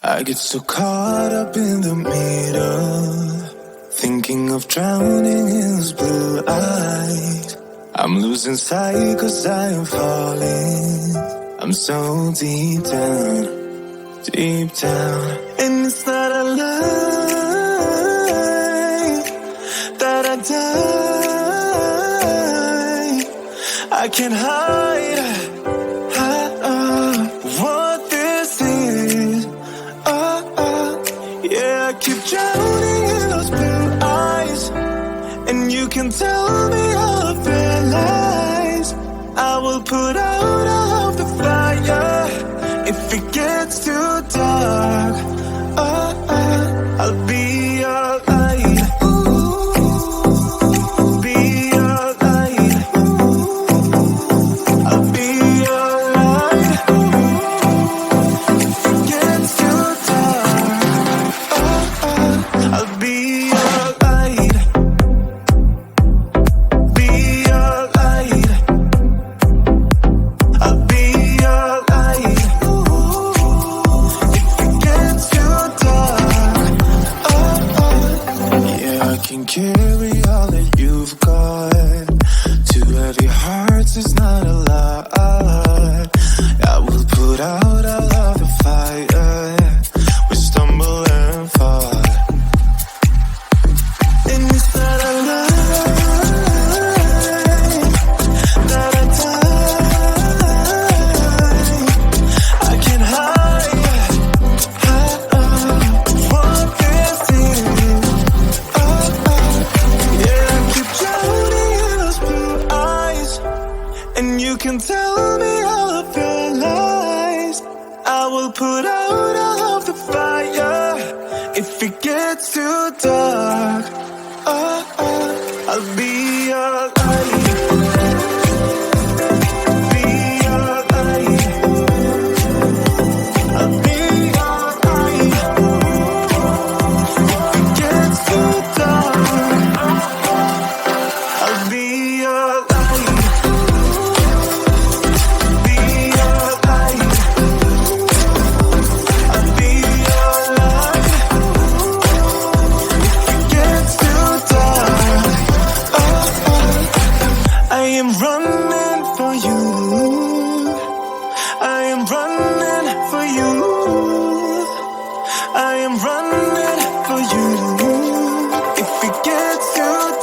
I get so caught up in the middle, thinking of drowning in his blue eyes. I'm losing sight 'cause I am falling. I'm so deep down, and it's not a lie that I die. I can't hide what this is. Yeah, I keep drowning in those blue eyes, and you can tell me all of their lies. I will put out all of the fire if it gets too dark. I'll be your light. Be your light. I'll be your light. If it gets too dark, I'll be your light. Be your light. I'll be your light. If it gets too dark, yeah, I can carry all that you've got. Two heavy hearts is not a lot. I will put out all of the fire. We stumble and fall, and it's not a lie that I die. I can't hide what this is. Yeah, I keep drowning in those blue eyes, and you can tell me all of your lies. I will put out all of the fire if it gets too dark. I'll be your light. I am running for you. If it gets too